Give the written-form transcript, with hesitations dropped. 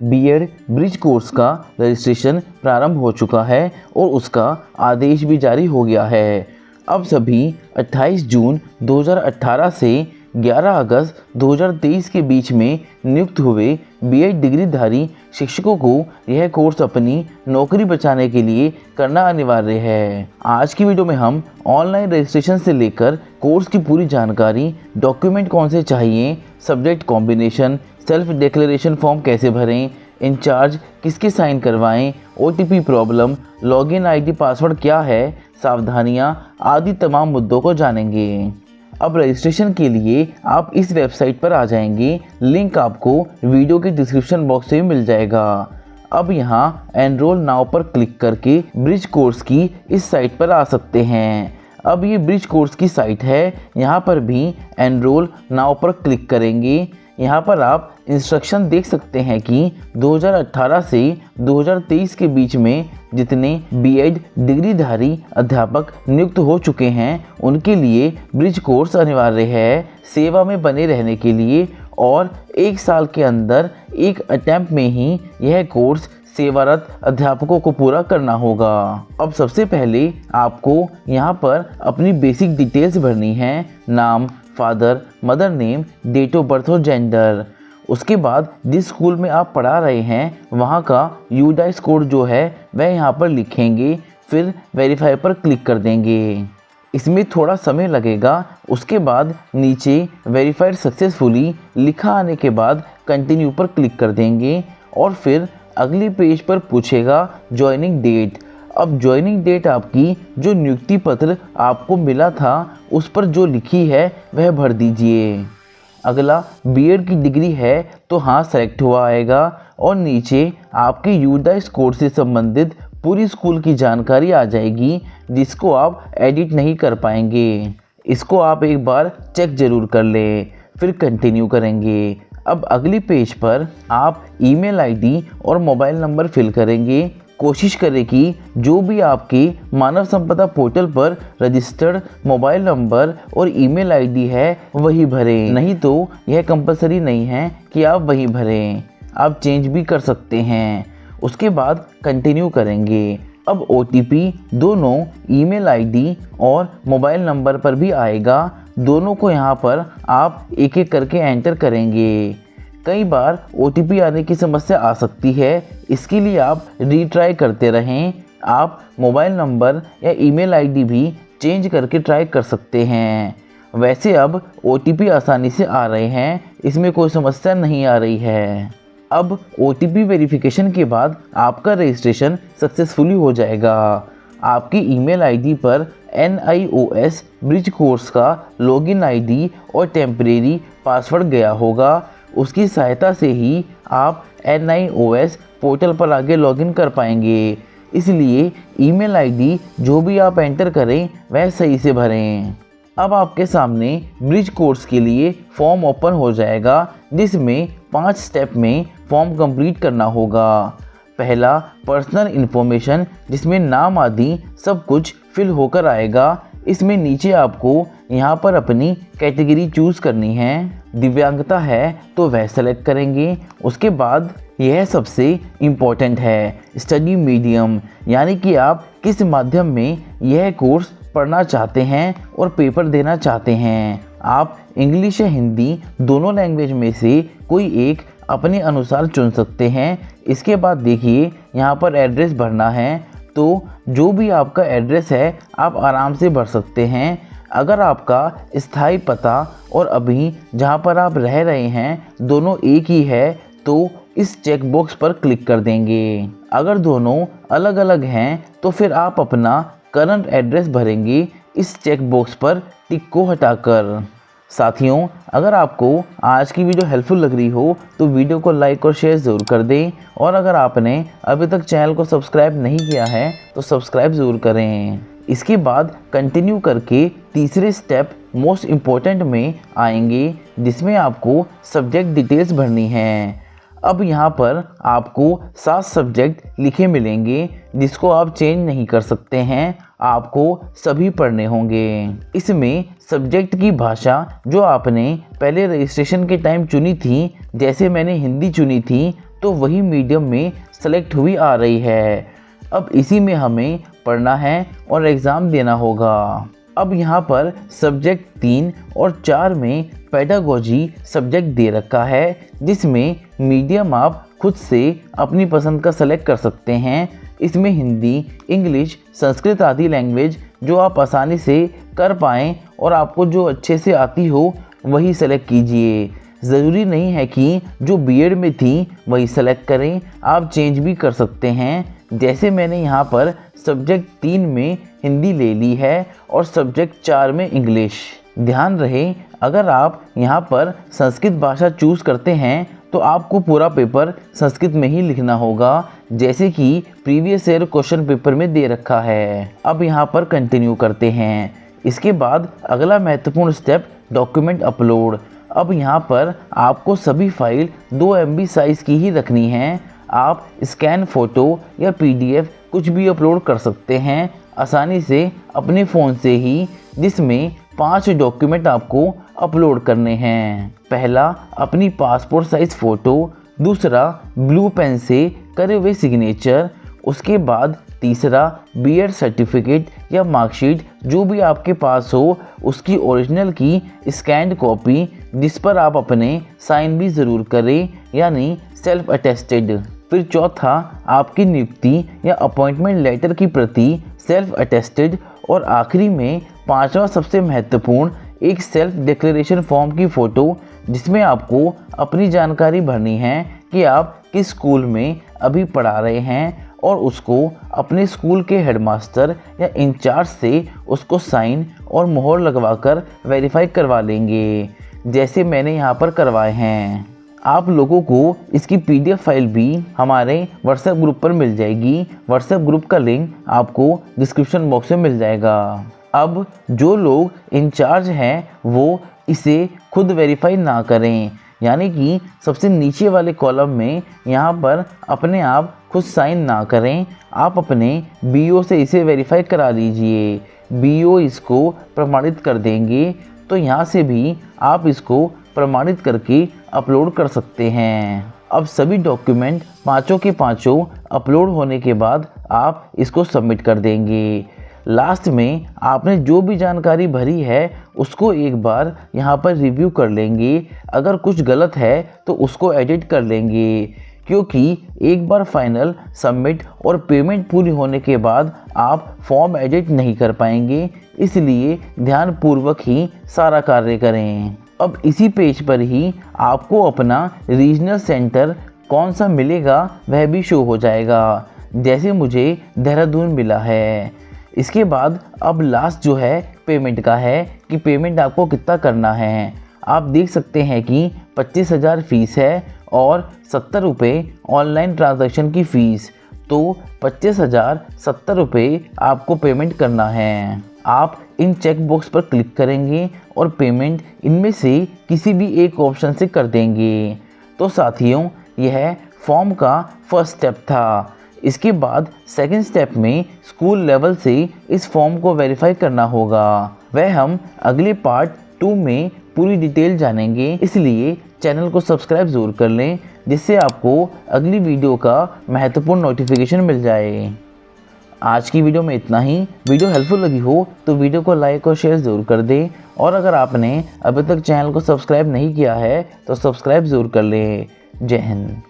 BEd bridge course का registration प्रारंभ हो चुका है और उसका आदेश भी जारी हो गया है। अब सभी 28 जून 2018 से 11 अगस्त 2023 के बीच में नियुक्त हुए बीएड डिग्रीधारी शिक्षकों को यह कोर्स अपनी नौकरी बचाने के लिए करना अनिवार्य है। आज की वीडियो में हम ऑनलाइन रजिस्ट्रेशन से लेकर कोर्स की पूरी जानकारी, डॉक्यूमेंट कौन से चाहिए, subject combination, self declaration form कैसे भरें, इंचार्ज किसके साइन करवाएं, OTP problem, login ID password क्या है, सावधानियां आदि तमाम मुद्दों को जानेंगे। अब रजिस्ट्रेशन के लिए आप इस वेबसाइट पर आ जाएंगे। लिंक आपको वीडियो के डिस्क्रिप्शन बॉक्स में मिल जाएगा। अब यहाँ एनरोल नाउ पर क्लिक करके ब्रिज कोर्स की इस साइट पर आ सकते हैं। अब ये ब्रिज कोर्स की साइट है। यहाँ पर भी एनरोल नाउ पर क्लिक करेंगे। यहाँ पर आप इंस्ट्रक्शन देख सकते हैं कि 2018 से 2023 के बीच में जितने बीएड डिग्रीधारी अध्यापक नियुक्त हो चुके हैं उनके लिए ब्रिज कोर्स अनिवार्य है सेवा में बने रहने के लिए, और 1 साल के अंदर एक अटेम्प्ट में ही यह कोर्स सेवारत अध्यापकों को पूरा करना होगा। अब सबसे पहले आपको यहाँ पर अपनी बेसिक डिटेल्स भरनी है, नाम, father, mother name, date of birth और जेंडर। उसके बाद जिस स्कूल में आप पढ़ा रहे हैं वहाँ का यूडाइस कोड जो है वह यहाँ पर लिखेंगे, फिर वेरीफाई पर क्लिक कर देंगे। इसमें थोड़ा समय लगेगा। उसके बाद नीचे वेरीफाइड सक्सेसफुली लिखा आने के बाद कंटिन्यू पर क्लिक कर देंगे और फिर अगले पेज पर पूछेगा ज्वाइनिंग डेट। अब ज्वाइनिंग डेट आपकी जो नियुक्ति पत्र आपको मिला था उस पर जो लिखी है वह भर दीजिए। अगला बीएड की डिग्री है तो हाँ सेलेक्ट हुआ आएगा और नीचे आपके यूडाइस कोड से संबंधित पूरी स्कूल की जानकारी आ जाएगी जिसको आप एडिट नहीं कर पाएंगे। इसको आप एक बार चेक ज़रूर कर लें, फिर कंटिन्यू करेंगे। अब अगली पेज पर आप ईमेल आईडी और मोबाइल नंबर फिल करेंगे। कोशिश करें कि जो भी आपके मानव संपदा पोर्टल पर रजिस्टर्ड मोबाइल नंबर और ईमेल आईडी है वही भरें, नहीं तो यह कंपलसरी नहीं है कि आप वही भरें, आप चेंज भी कर सकते हैं। उसके बाद कंटिन्यू करेंगे। अब ओटीपी दोनों ईमेल आईडी और मोबाइल नंबर पर भी आएगा। दोनों को यहाँ पर आप एक एक करके एंटर करेंगे। कई बार ओटीपी आने की समस्या आ सकती है, इसके लिए आप रीट्राई करते रहें। आप मोबाइल नंबर या ईमेल आईडी भी चेंज करके ट्राई कर सकते हैं। वैसे अब ओटीपी आसानी से आ रहे हैं, इसमें कोई समस्या नहीं आ रही है। अब ओटीपी वेरिफिकेशन के बाद आपका रजिस्ट्रेशन सक्सेसफुली हो जाएगा। आपकी ईमेल आईडी पर NIOS ब्रिज कोर्स का लॉगिन आईडी और टेम्परेरी पासवर्ड गया होगा। उसकी सहायता से ही आप NIOS पोर्टल पर आगे लॉगिन कर पाएंगे। इसलिए ईमेल आईडी जो भी आप एंटर करें वह सही से भरें। अब आपके सामने ब्रिज कोर्स के लिए फॉर्म ओपन हो जाएगा जिसमें 5 स्टेप में फॉर्म कंप्लीट करना होगा। पहला पर्सनल इन्फॉर्मेशन जिसमें नाम आदि सब कुछ फिल होकर आएगा। इसमें नीचे आपको यहाँ पर अपनी कैटेगरी चूज़ करनी है। दिव्यांगता है तो वह सेलेक्ट करेंगे। उसके बाद यह सबसे इम्पोर्टेंट है, स्टडी मीडियम, यानी कि आप किस माध्यम में यह कोर्स पढ़ना चाहते हैं और पेपर देना चाहते हैं। आप इंग्लिश या हिंदी दोनों लैंग्वेज में से कोई एक अपने अनुसार चुन सकते हैं। इसके बाद देखिए यहाँ पर एड्रेस भरना है, तो जो भी आपका एड्रेस है आप आराम से भर सकते हैं। अगर आपका स्थायी पता और अभी जहाँ पर आप रह रहे हैं दोनों एक ही है तो इस चेक बॉक्स पर क्लिक कर देंगे। अगर दोनों अलग अलग हैं तो फिर आप अपना करंट एड्रेस भरेंगे इस चेक बॉक्स पर टिक को हटाकर। साथियों, अगर आपको आज की वीडियो हेल्पफुल लग रही हो तो वीडियो को लाइक और शेयर ज़रूर कर दें, और अगर आपने अभी तक चैनल को सब्सक्राइब नहीं किया है तो सब्सक्राइब ज़रूर करें। इसके बाद कंटिन्यू करके तीसरे स्टेप मोस्ट इम्पोर्टेंट में आएंगे जिसमें आपको सब्जेक्ट डिटेल्स भरनी है। अब यहाँ पर आपको 7 सब्जेक्ट लिखे मिलेंगे जिसको आप चेंज नहीं कर सकते हैं, आपको सभी पढ़ने होंगे। इसमें सब्जेक्ट की भाषा जो आपने पहले रजिस्ट्रेशन के टाइम चुनी थी, जैसे मैंने हिंदी चुनी थी, तो वही मीडियम में सेलेक्ट हुई आ रही है। अब इसी में हमें पढ़ना है और एग्ज़ाम देना होगा। अब यहाँ पर सब्जेक्ट 3 और 4 में पेडागोजी सब्जेक्ट दे रखा है, जिसमें मीडियम आप खुद से अपनी पसंद का सेलेक्ट कर सकते हैं। इसमें हिंदी, इंग्लिश, संस्कृत आदि लैंग्वेज जो आप आसानी से कर पाएँ और आपको जो अच्छे से आती हो वही सेलेक्ट कीजिए। ज़रूरी नहीं है कि जो बीएड में थी वही सेलेक्ट करें, आप चेंज भी कर सकते हैं। जैसे मैंने यहाँ पर सब्जेक्ट 3 में हिंदी ले ली है और सब्जेक्ट 4 में इंग्लिश। ध्यान रहे, अगर आप यहाँ पर संस्कृत भाषा चूज़ करते हैं तो आपको पूरा पेपर संस्कृत में ही लिखना होगा, जैसे कि प्रीवियस ईयर क्वेश्चन पेपर में दे रखा है। अब यहाँ पर कंटिन्यू करते हैं। इसके बाद अगला महत्वपूर्ण स्टेप डॉक्यूमेंट अपलोड। अब यहाँ पर आपको सभी फाइल 2 MB साइज़ की ही रखनी है। आप स्कैन फ़ोटो या PDF कुछ भी अपलोड कर सकते हैं आसानी से अपने फ़ोन से ही, जिसमें 5 डॉक्यूमेंट आपको अपलोड करने हैं। पहला अपनी पासपोर्ट साइज़ फ़ोटो, दूसरा ब्लू पेन से करे हुए सिग्नेचर, उसके बाद तीसरा बीएड सर्टिफिकेट या मार्कशीट जो भी आपके पास हो उसकी ओरिजिनल की स्कैन्ड कॉपी, जिस पर आप अपने साइन भी ज़रूर करें, यानी सेल्फ अटेस्टेड। फिर चौथा आपकी नियुक्ति या अपॉइंटमेंट लेटर की प्रति, सेल्फ अटेस्टेड। और आखिरी में 5वां सबसे महत्वपूर्ण एक सेल्फ डिक्लेरेशन फॉर्म की फ़ोटो, जिसमें आपको अपनी जानकारी भरनी है कि आप किस स्कूल में अभी पढ़ा रहे हैं और उसको अपने स्कूल के हेडमास्टर या इंचार्ज से उसको साइन और मोहर लगवाकर वेरीफाई करवा लेंगे, जैसे मैंने यहाँ पर करवाए हैं। आप लोगों को इसकी PDF फाइल भी हमारे व्हाट्सएप ग्रुप पर मिल जाएगी। व्हाट्सएप ग्रुप का लिंक आपको डिस्क्रिप्शन बॉक्स में मिल जाएगा। अब जो लोग इंचार्ज हैं वो इसे खुद वेरीफाई ना करें, यानी कि सबसे नीचे वाले कॉलम में यहाँ पर अपने आप खुद साइन ना करें। आप अपने BO से इसे वेरीफाई करा लीजिए। BO इसको प्रमाणित कर देंगे, तो यहाँ से भी आप इसको प्रमाणित करके अपलोड कर सकते हैं। अब सभी डॉक्यूमेंट पाँचों के पाँचों अपलोड होने के बाद आप इसको सबमिट कर देंगे। लास्ट में आपने जो भी जानकारी भरी है उसको एक बार यहाँ पर रिव्यू कर लेंगे। अगर कुछ गलत है तो उसको एडिट कर लेंगे, क्योंकि एक बार फाइनल सबमिट और पेमेंट पूरी होने के बाद आप फॉर्म एडिट नहीं कर पाएंगे, इसलिए ध्यानपूर्वक ही सारा कार्य करें। अब इसी पेज पर ही आपको अपना रीजनल सेंटर कौन सा मिलेगा वह भी शो हो जाएगा, जैसे मुझे देहरादून मिला है। इसके बाद अब लास्ट जो है पेमेंट का है कि पेमेंट आपको कितना करना है। आप देख सकते हैं कि 25,000 फ़ीस है और 70 रुपये ऑनलाइन ट्रांजैक्शन की फ़ीस, तो 25,070 रुपये आपको पेमेंट करना है। आप इन चेक बॉक्स पर क्लिक करेंगे और पेमेंट इनमें से किसी भी एक ऑप्शन से कर देंगे। तो साथियों, यह फॉर्म का फर्स्ट स्टेप था। इसके बाद सेकंड स्टेप में स्कूल लेवल से इस फॉर्म को वेरीफाई करना होगा। वह हम अगले पार्ट 2 में पूरी डिटेल जानेंगे, इसलिए चैनल को सब्सक्राइब ज़रूर कर लें, जिससे आपको अगली वीडियो का महत्वपूर्ण नोटिफिकेशन मिल जाए। आज की वीडियो में इतना ही। वीडियो हेल्पफुल लगी हो तो वीडियो को लाइक और शेयर ज़रूर कर दें, और अगर आपने अभी तक चैनल को सब्सक्राइब नहीं किया है तो सब्सक्राइब ज़रूर कर लें। जय हिंद।